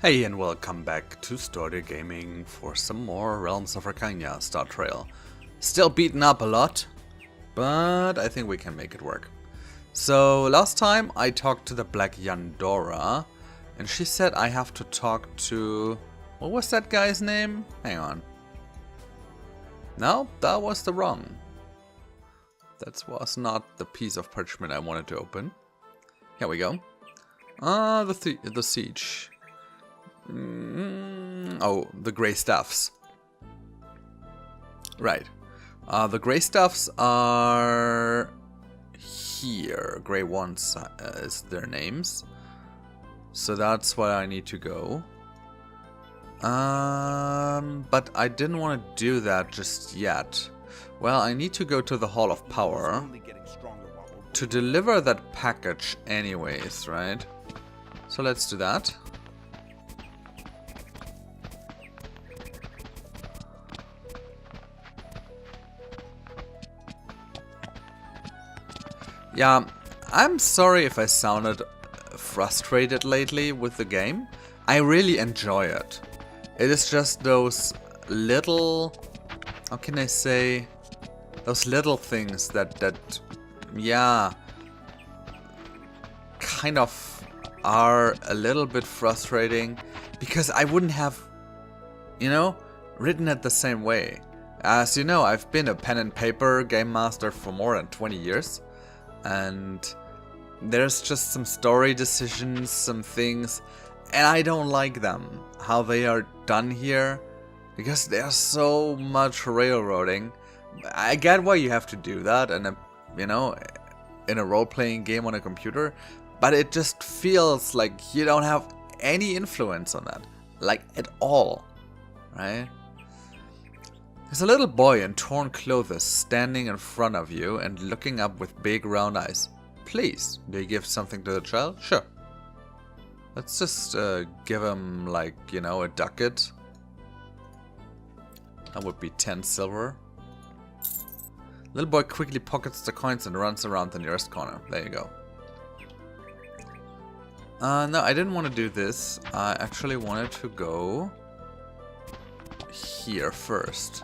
Hey and welcome back to Story Gaming for some more Realms of Arkania Star Trail. Still beaten up a lot, but I think we can make it work. So last time I talked to the Black Yandora, and she said I have to talk to... what was that guy's name? Hang on. No, that was the wrong. That was not the piece of parchment I wanted to open. Here we go. The siege. Oh, the grey stuffs. Right. The grey stuffs are here. Grey ones is their names. So that's where I need to go. But I didn't want to do that just yet. Well, I need to go to the Hall of Power to deliver that package anyways, right? So let's do that. Yeah, I'm sorry if I sounded frustrated lately with the game. I really enjoy it. It is just those little, how can I say, those little things that yeah, kind of are a little bit frustrating, because I wouldn't have, you know, written it the same way. As you know, I've been a pen and paper game master for more than 20 years. And there's just some story decisions, some things, and I don't like them, how they are done here, because there's so much railroading. I get why you have to do that, and you know, in a role-playing game on a computer, but it just feels like you don't have any influence on that, like at all, right? There's a little boy in torn clothes standing in front of you and looking up with big round eyes. Please, do you give something to the child? Sure. Let's just give him, like, you know, a ducat. That would be 10 silver. Little boy quickly pockets the coins and runs around the nearest corner. There you go. No, I didn't want to do this. I actually wanted to go here first.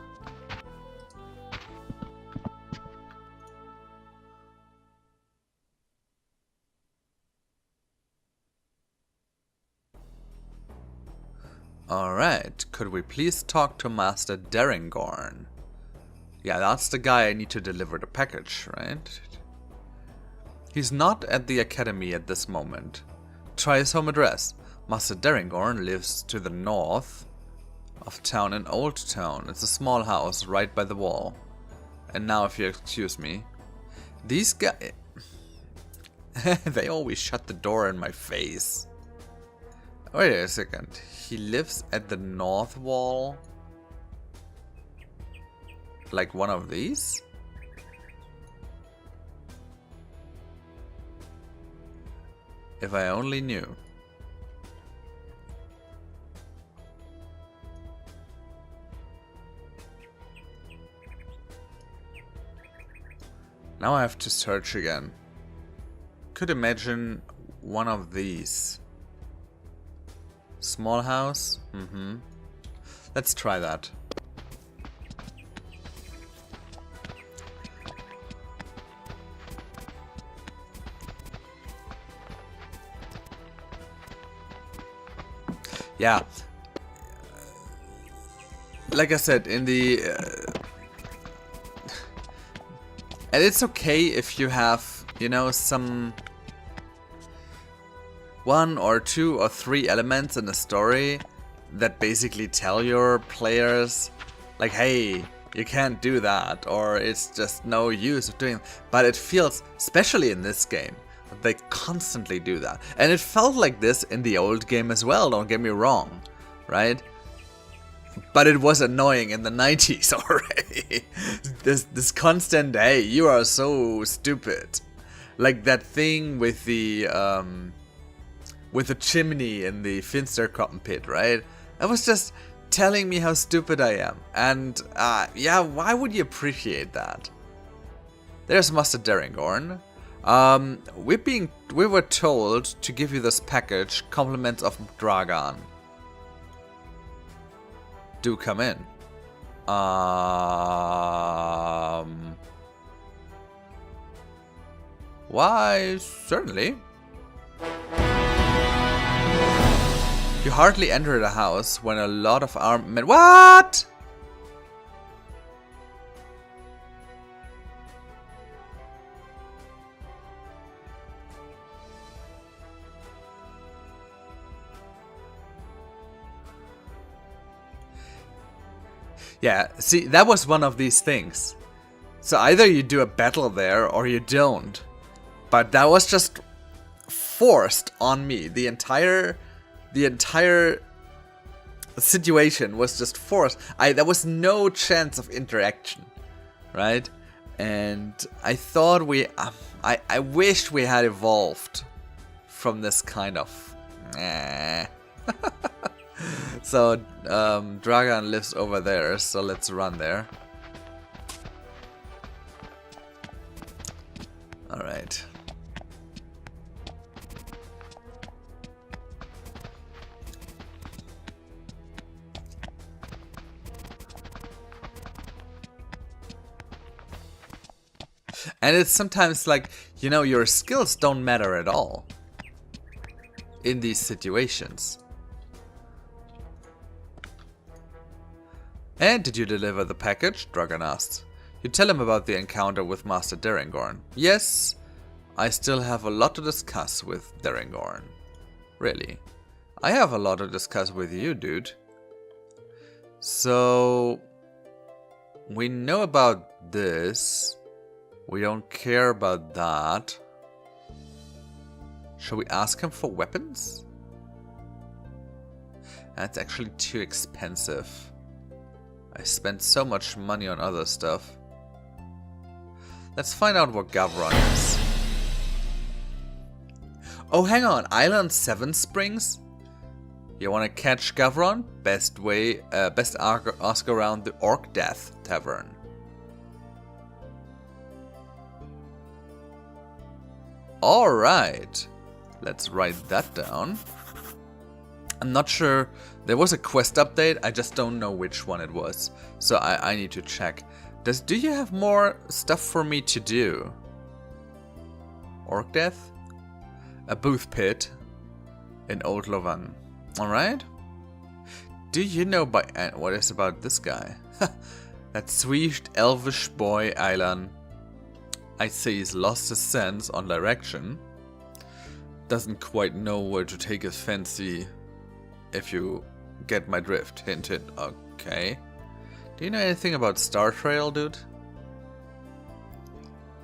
Alright, could we please talk to Master Derringorn? Yeah, that's the guy I need to deliver the package, right? He's not at the academy at this moment. Try his home address. Master Derringorn lives to the north of town in Old Town. It's a small house right by the wall. And now, if you excuse me, these guys... they always shut the door in my face. Wait a second. He lives at the north wall? Like one of these? If I only knew. Now I have to search again. Could imagine one of these. Small house? Mm-hmm. Let's try that. Yeah. Like I said, in the... and it's okay if you have, you know, some... 1 or 2 or 3 elements in the story that basically tell your players, like, hey, you can't do that, or it's just no use of doing it. But it feels, especially in this game, they constantly do that. And it felt like this in the old game as well, don't get me wrong, right? But it was annoying in the 90s already. this constant, hey, you are so stupid. Like that thing with the chimney in the Finster cotton pit, right? It was just telling me how stupid I am. And, yeah, why would you appreciate that? There's Master Derringorn. We were told to give you this package, compliments of Dragan. do come in. Why, certainly. You hardly enter the house when a lot of armed men... What?! Yeah, see, that was one of these things. So either you do a battle there or you don't. But that was just forced on me. The entire situation was just forced. There was no chance of interaction, right? And I thought I wished we had evolved from this kind of... So, Dragan lives over there, so let's run there. Alright. And it's sometimes like, you know, your skills don't matter at all in these situations. And did you deliver the package? Dragan asked. You tell him about the encounter with Master Derringorn. Yes, I still have a lot to discuss with Derringorn. Really? I have a lot to discuss with you, dude. So, we know about this. We don't care about that. Shall we ask him for weapons? That's actually too expensive. I spent so much money on other stuff. Let's find out what Gavron is. Oh, hang on. Island 7 Springs? You want to catch Gavron? Best ask around the Orc Death Tavern. Alright. Let's write that down. I'm not sure. There was a quest update. I just don't know which one it was. So I need to check. Do you have more stuff for me to do? Orc Death? A booth pit in Old Lowangen. Alright. Do you know what is about this guy? That sweet elvish boy Eilan. I'd say he's lost his sense on direction. Doesn't quite know where to take his fancy, if you get my drift. Hint, hint. Okay. Do you know anything about Star Trail, dude?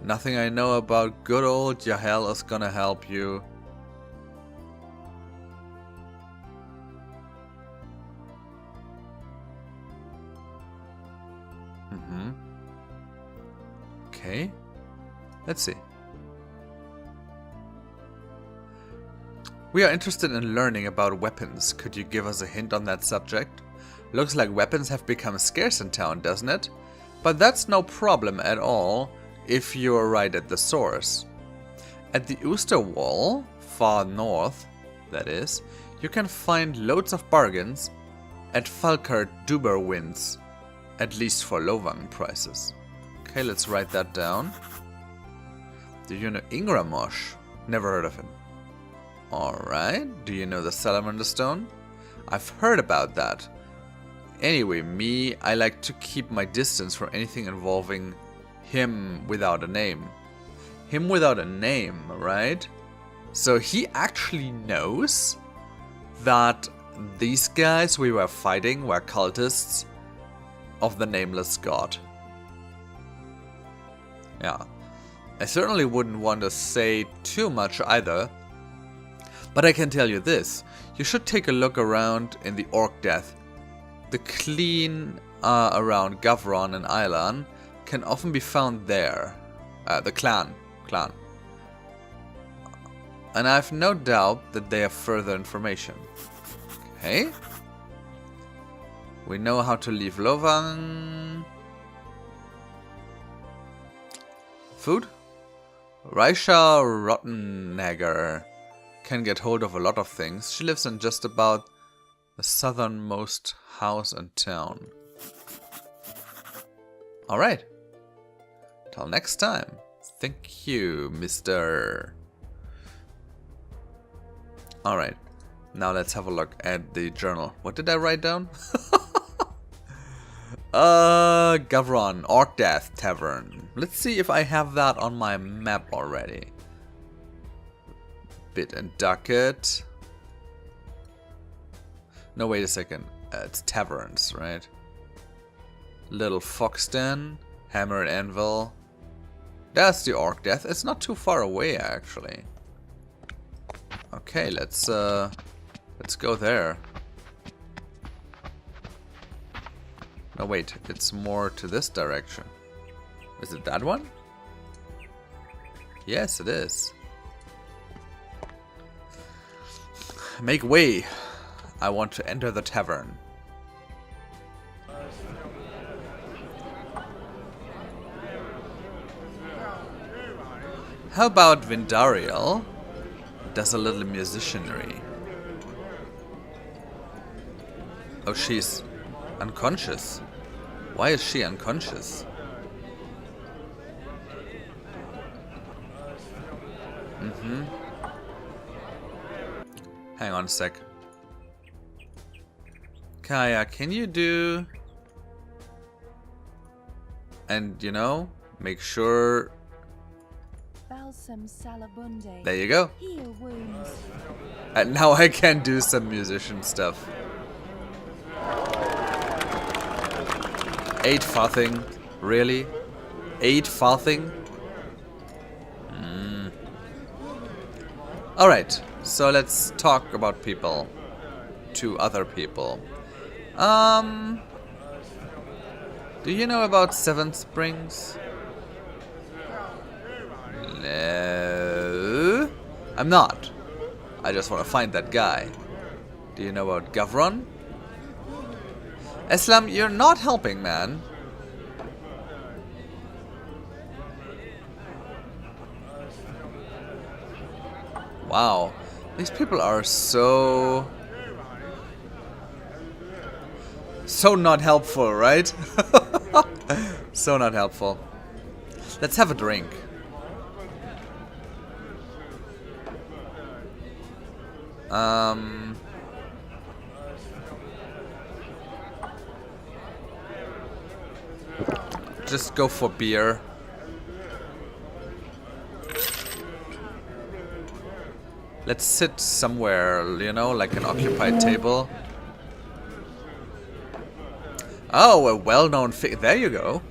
Nothing I know about good old Yahel is gonna help you. Okay. Let's see. We are interested in learning about weapons. Could you give us a hint on that subject? Looks like weapons have become scarce in town, doesn't it? But that's no problem at all if you're right at the source. At the Oosterwall, far north, that is, you can find loads of bargains at Falkard Duberwinds, at least for Lowangen prices. Okay, let's write that down. Do you know Ingramosh? Never heard of him. Alright, do you know the Salamander Stone? I've heard about that. Anyway, I like to keep my distance from anything involving him without a name. Him without a name, right? So he actually knows that these guys we were fighting were cultists of the nameless god. Yeah. I certainly wouldn't want to say too much either. But I can tell you this. You should take a look around in the Orc Death. The clean around Gavron and Eilan can often be found there. The clan. And I have no doubt that they have further information. Okay. We know how to leave Lowangen. Food? Raisha Rottenegger can get hold of a lot of things. She lives in just about The southernmost house in town. Alright. Till next time. Thank you, Mr. Alright. Now let's have a look at the journal. What did I write down? Gavron, Orc Death Tavern. Let's see if I have that on my map already. Bit and Ducat. No, wait a second. It's taverns, right? Little Foxden, Hammer and Anvil. That's the Orc Death. It's not too far away, actually. Okay, let's go there. No, wait. It's more to this direction. Is it that one? Yes, it is. Make way. I want to enter the tavern. How about Vindariel does a little musicianry? Oh, she's unconscious. Why is she unconscious? Hang on a sec. Kaya, can you do... And, you know, make sure... There you go. And now I can do some musician stuff. 8 farthing? Really? 8 farthing? Alright, so let's talk about people. To other people. Do you know about Seven Springs? No, I'm not. I just want to find that guy. Do you know about Gavron? Eslam, you're not helping, man. Wow, these people are so not helpful, right? So not helpful. Let's have a drink. Just go for beer. Let's sit somewhere, you know, like an occupied table. Oh, a well-known figure. There you go.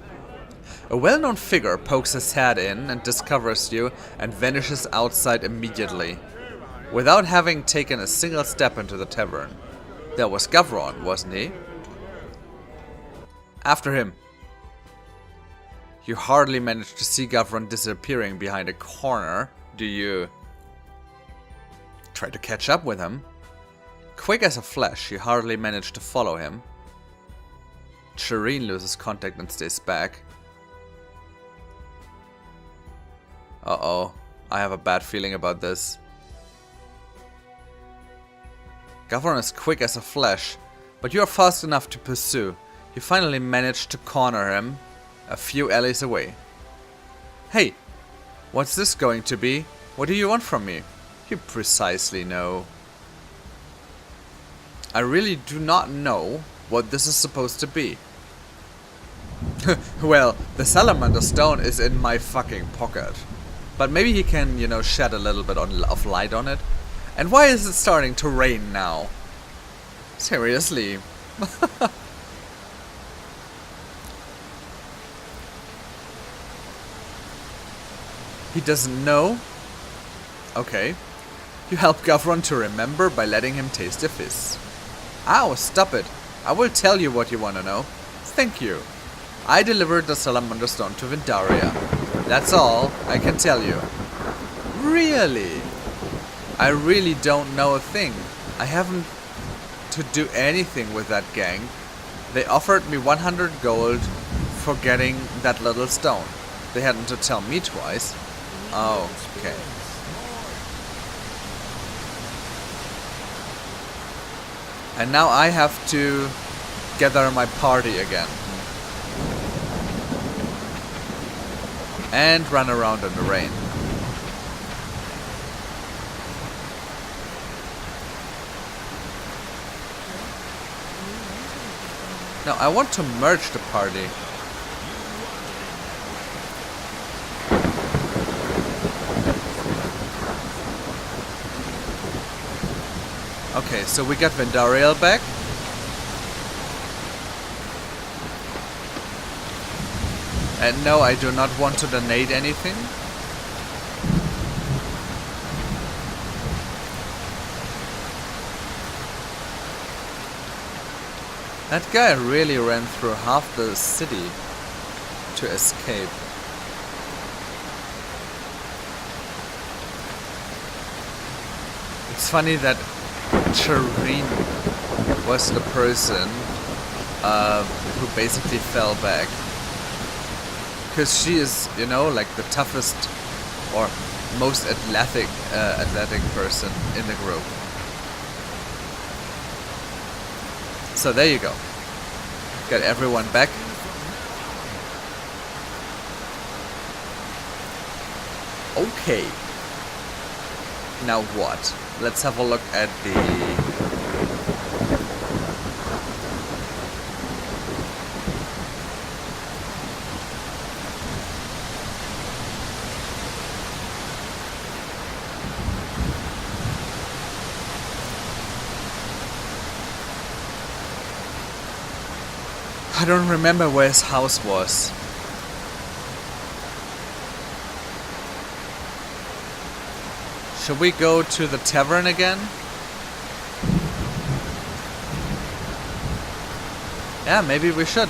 A well-known figure pokes his head in and discovers you and vanishes outside immediately, without having taken a single step into the tavern. That was Gavron, wasn't he? After him. You hardly manage to see Gavron disappearing behind a corner, do you? Try to catch up with him. Quick as a flash, you hardly manage to follow him. Shireen loses contact and stays back. Uh-oh, I have a bad feeling about this. Gavron is quick as a flash, but you are fast enough to pursue. You finally manage to corner him a few alleys away. Hey, what's this going to be? What do you want from me? You precisely know. I really do not know what this is supposed to be. Well, the Salamander Stone is in my fucking pocket. But maybe he can, you know, shed a little bit of light on it. And why is it starting to rain now? Seriously. He doesn't know? Okay. You help Gavron to remember by letting him taste a fizz. Ow, stop it. I will tell you what you want to know. Thank you. I delivered the Salamander Stone to Vindaria. That's all I can tell you. Really? I really don't know a thing. I haven't to do anything with that gang. They offered me 100 gold for getting that little stone. They hadn't to tell me twice. Oh, okay. And now I have to gather my party again. And run around in the rain. Now I want to merge the party. Okay, so we got Vendariel back. And no, I do not want to donate anything. That guy really ran through half the city to escape. It's funny that Shireen was the person who basically fell back. Because she is, you know, like the toughest or most athletic person in the group. So there you go. Got everyone back. Okay. Now what? Let's have a look at the... I don't remember where his house was. Should we go to the tavern again? Yeah, maybe we should.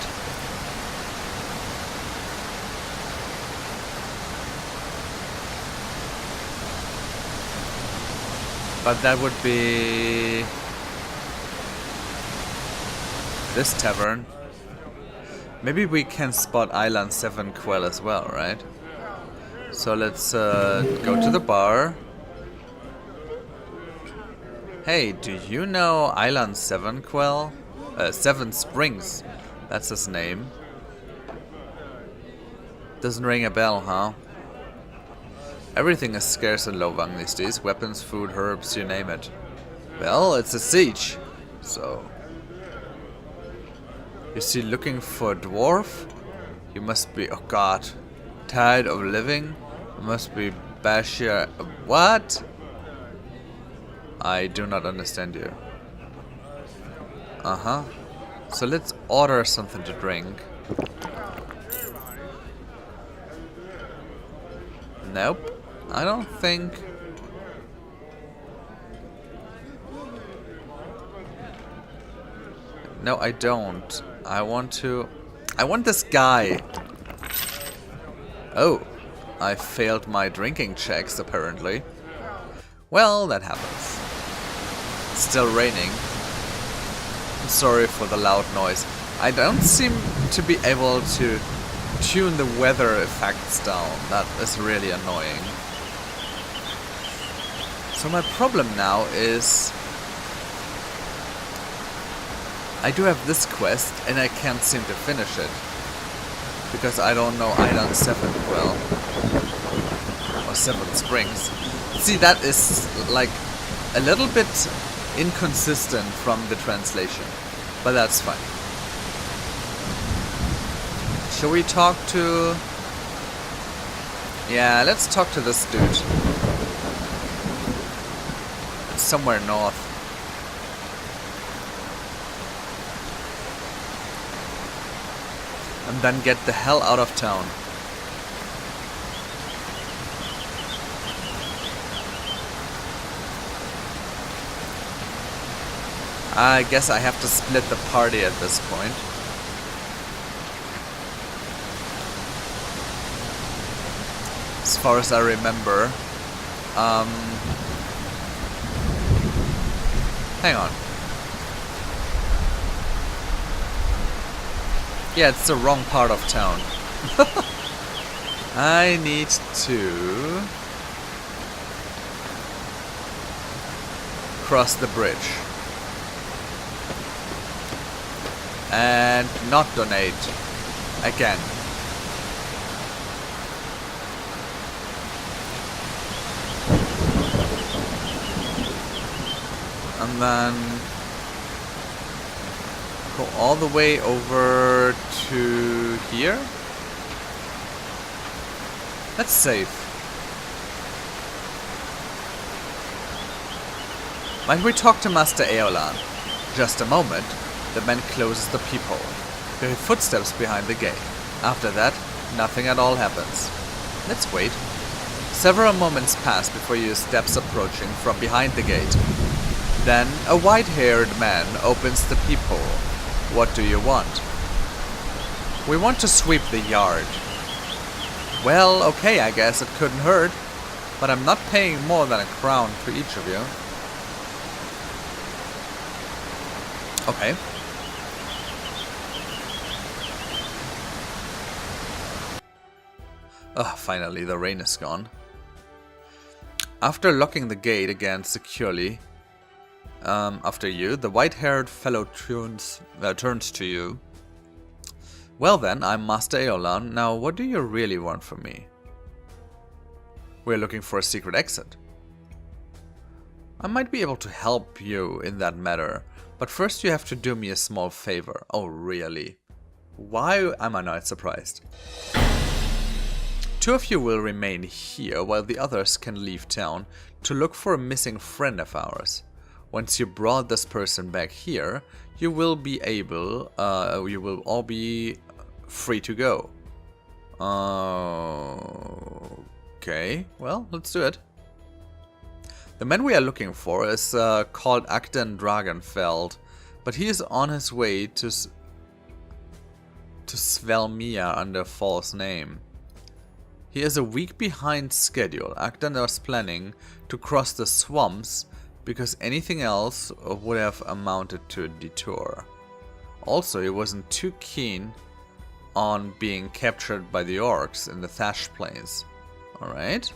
But that would be... this tavern. Maybe we can spot Island 7 Quell as well, right? So let's go to the bar. Hey, do you know Island 7 Quell? 7 Springs. That's his name. Doesn't ring a bell, huh? Everything is scarce in Lowangen these days. Weapons, food, herbs, you name it. Well, it's a siege. So... you see, looking for a dwarf? You must be... oh god. Tired of living? You must be Bashir... what? I do not understand you. Uh-huh. So let's order something to drink. Nope. I don't think... no, I don't. I want to... I want this guy. Oh. I failed my drinking checks, apparently. Well, that happens. It's still raining. I'm sorry for the loud noise. I don't seem to be able to tune the weather effects down. That is really annoying. So my problem now is... I do have this quest and I can't seem to finish it. Because I don't know Island 7 well. Or 7 Springs. See, that is like a little bit inconsistent from the translation. But that's fine. Shall we talk to... yeah, let's talk to this dude. Somewhere north. And then get the hell out of town. I guess I have to split the party at this point. As far as I remember. Hang on. Yeah, it's the wrong part of town. I need to cross the bridge. And not donate. Again. And then go all the way over to here. That's safe. Might we talk to Master Aeolan? Just a moment. The man closes the peephole. There are footsteps behind the gate. After that, nothing at all happens. Let's wait. Several moments pass before you hear steps approaching from behind the gate. Then, a white-haired man opens the peephole. What do you want? We want to sweep the yard. Well, okay, I guess it couldn't hurt. But I'm not paying more than a crown to each of you. Okay. Oh, finally, the rain is gone. After locking the gate again securely, after you, the white-haired fellow turns to you. Well then, I'm Master Aeolan. Now, what do you really want from me? We're looking for a secret exit. I might be able to help you in that matter, but first you have to do me a small favor. Oh, really? Why am I not surprised? 2 of you will remain here while the others can leave town to look for a missing friend of ours. Once you brought this person back here, you will all be free to go. Okay, well, let's do it. The man we are looking for is called Akden Dragonfeld, but he is on his way to Svelmia under a false name. He is a week behind schedule. Akden was planning to cross the swamps because anything else would have amounted to a detour. Also, he wasn't too keen on being captured by the orcs in the Thash Plains. Alright.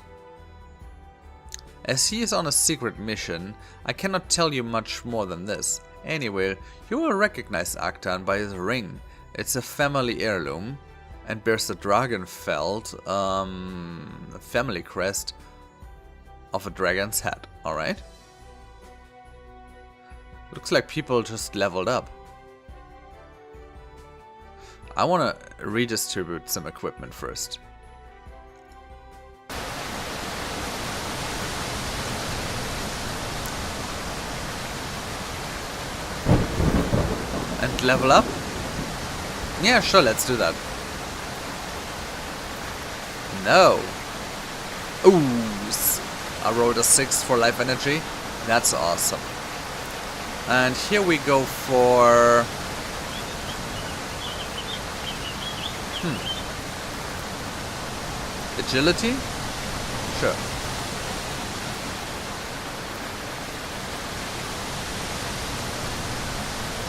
As he is on a secret mission, I cannot tell you much more than this. Anyway, you will recognize Akden by his ring. It's a family heirloom and bears the Dragonfeld family crest of a dragon's head. Alright. Looks like people just leveled up. I want to redistribute some equipment first. And level up? Yeah, sure, let's do that. No. Ooh, I rolled a 6 for life energy. That's awesome. And here we go for... agility? Sure.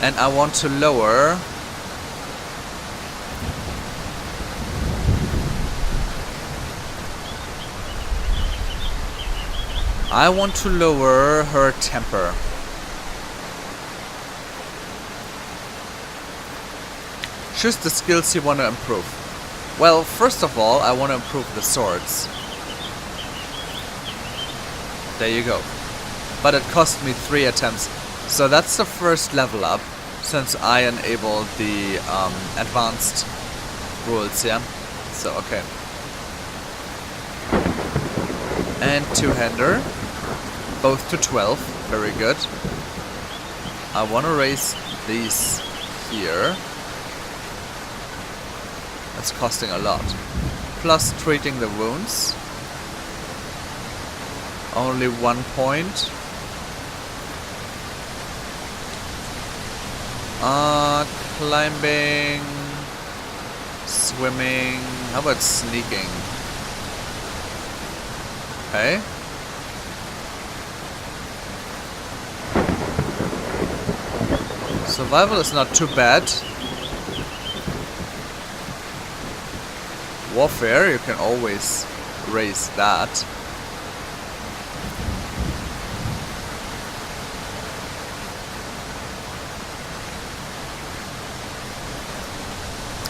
And I want to lower... her temper. Choose the skills you want to improve. Well, first of all, I want to improve the swords. There you go. But it cost me 3 attempts. So that's the first level up, since I enabled the advanced rules, yeah? So, okay. And two-hander. Both to 12. Very good. I want to raise these here. That's costing a lot. Plus treating the wounds. Only 1 point. Climbing. Swimming. How about sneaking? Okay. Survival is not too bad. Warfare, you can always raise that.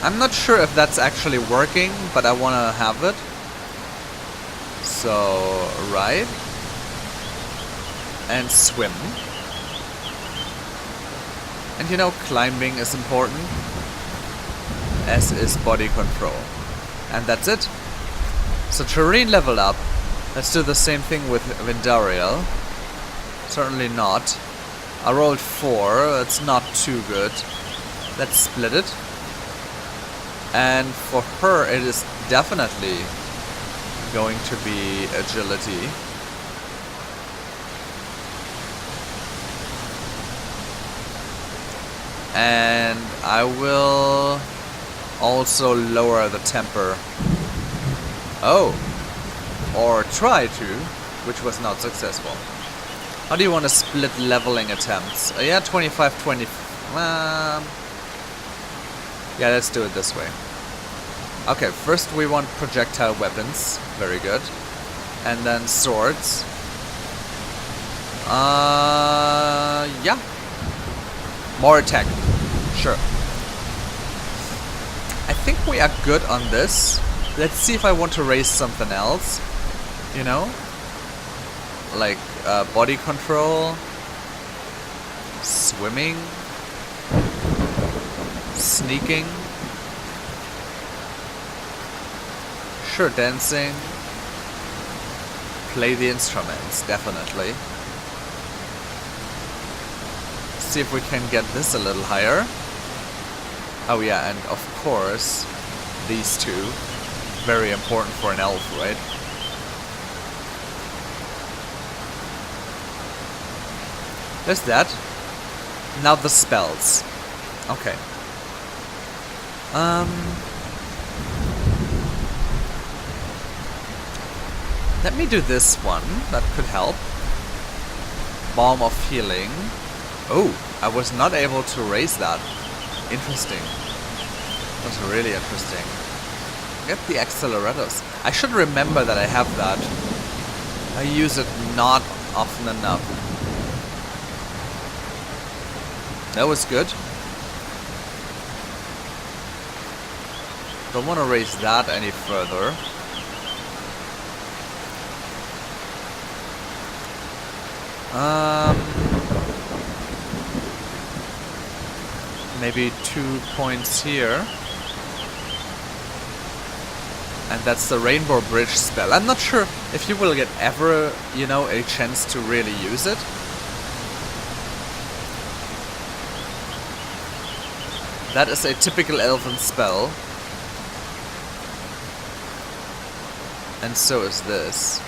I'm not sure if that's actually working, but I want to have it. So, ride. And swim. And you know, climbing is important. As is body control. And that's it. So terrain leveled up. Let's do the same thing with Vindariel. Certainly not. I rolled 4. It's not too good. Let's split it. And for her, it is definitely going to be agility. And I will also lower the temper. Oh. Or try to, which was not successful. How do you want to split leveling attempts? Yeah, 25, 20. Yeah, let's do it this way. Okay, first we want projectile weapons. Very good. And then swords. Yeah. More attack. Sure. I think we are good on this. Let's see if I want to raise something else. You know? Like body control. Swimming. Sneaking. Sure, dancing. Play the instruments, definitely. See if we can get this a little higher. Oh yeah, and of course, these two. Very important for an elf, right? There's that. Now the spells. Okay. Let me do this one. That could help. Balm of Healing. Oh, I was not able to raise that. Interesting. That's really interesting. Get the accelerators. I should remember that I have that. I use it not often enough. That was good. Don't want to raise that any further. Maybe 2 points here. And that's the Rainbow Bridge spell. I'm not sure if you will get ever, you know, a chance to really use it. That is a typical elven spell. And so is this.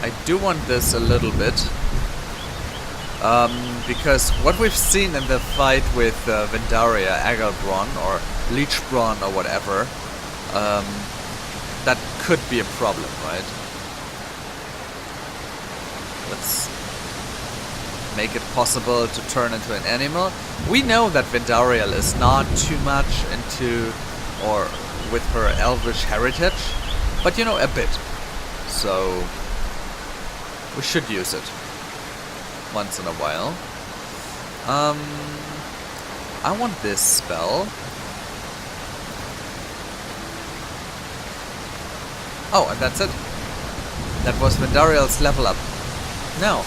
I do want this a little bit. Because what we've seen in the fight with Vendaria, Agalbron, or Leechbron, or whatever, that could be a problem, right? Let's make it possible to turn into an animal. We know that Vendariel is not too much into, or with her elvish heritage, but you know, a bit. So we should use it once in a while. I want this spell. Oh, and that's it. That was Vendariel's level up. Now,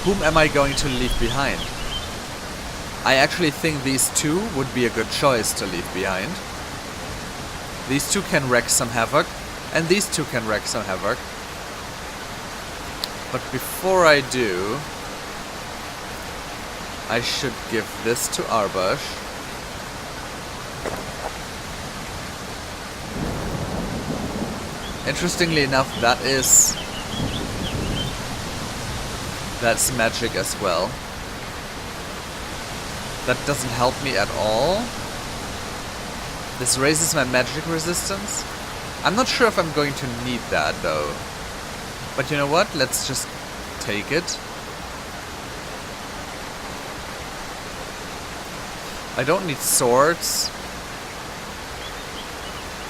whom am I going to leave behind? I actually think these two would be a good choice to leave behind. These two can wreak some havoc, and these two can wreak some havoc. But before I do, I should give this to Arbush. Interestingly enough, that's magic as well. That doesn't help me at all. This raises my magic resistance. I'm not sure if I'm going to need that though. But you know what? Let's just take it. I don't need swords.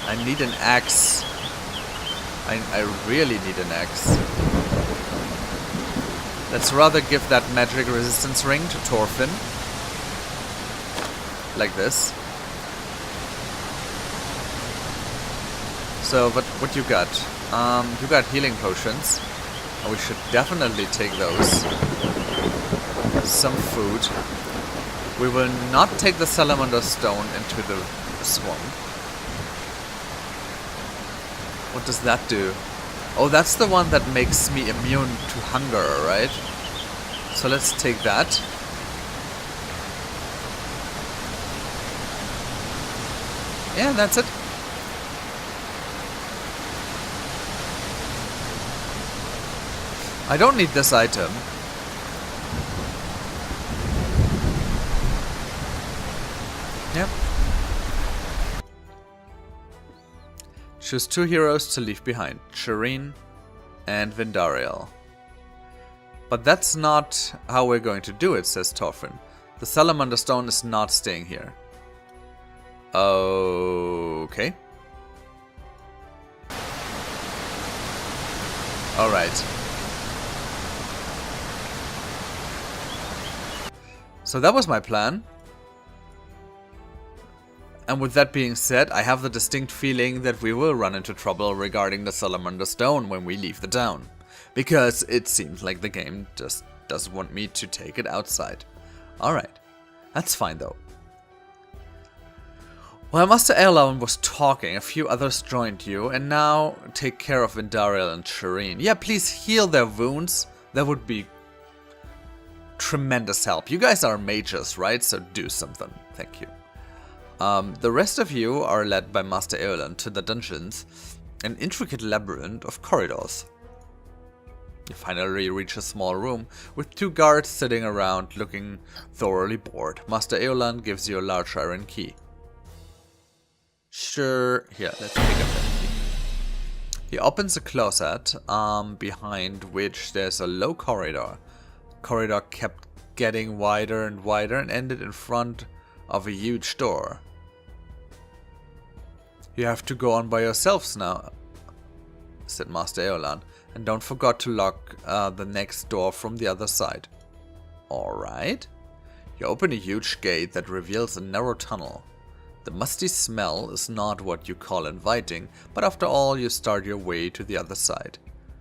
I need an axe. I really need an axe. Let's rather give that magic resistance ring to Thorfinn. Like this. So, what you got? You got healing potions. We should definitely take those. Some food. We will not take the Salamander Stone into the swamp. What does that do? Oh, that's the one that makes me immune to hunger, right? So let's take that. Yeah, that's it. I don't need this item. Yep. Choose 2 heroes to leave behind. Shireen and Vindariel. But that's not how we're going to do it, says Thorfinn. The Salamander Stone is not staying here. Okay. Alright. So that was my plan. And with that being said, I have the distinct feeling that we will run into trouble regarding the Salamander Stone when we leave the town. Because it seems like the game just doesn't want me to take it outside. Alright, that's fine though. While Master Erlaun was talking, a few others joined you, and now take care of Vindariel and Shireen. Yeah, please heal their wounds. That would be tremendous help. You guys are mages, right? So do something. Thank you. The rest of you are led by Master Erlaun to the dungeons, an intricate labyrinth of corridors. You finally reach a small room with 2 guards sitting around looking thoroughly bored. Master Erlaun gives you a large iron key. Sure, here, let's pick up that key. He opens a closet, behind which there's a low corridor. Corridor kept getting wider and wider and ended in front of a huge door. You have to go on by yourselves now, said Master Erlaun, and don't forget to lock the next door from the other side. Alright. You open a huge gate that reveals a narrow tunnel. The musty smell is not what you call inviting, but after all you start your way to the other side.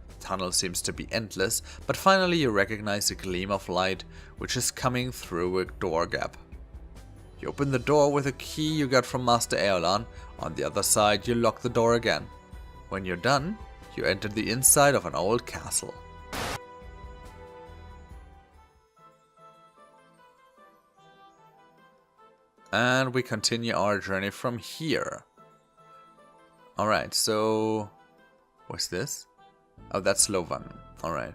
The tunnel seems to be endless, but finally you recognize a gleam of light which is coming through a door gap. You open the door with a key you got from Master Erlaun. On the other side you lock the door again. When you're done, you enter the inside of an old castle. And we continue our journey from here. Alright, so... what's this? Oh, that's Lowangen. Alright.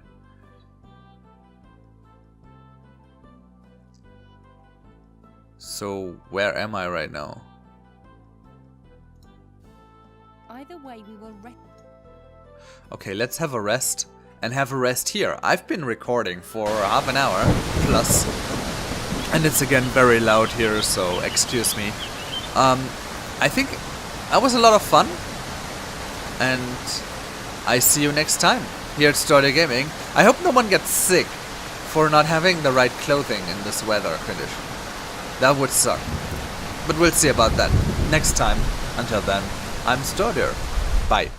So, where am I right now? Either way, we will okay, let's have a rest. And have a rest here. I've been recording for half an hour plus. And it's again very loud here, so excuse me. I think that was a lot of fun. And I see you next time here at Story Gaming. I hope no one gets sick for not having the right clothing in this weather condition. That would suck. But we'll see about that next time. Until then, I'm Stoder. Bye.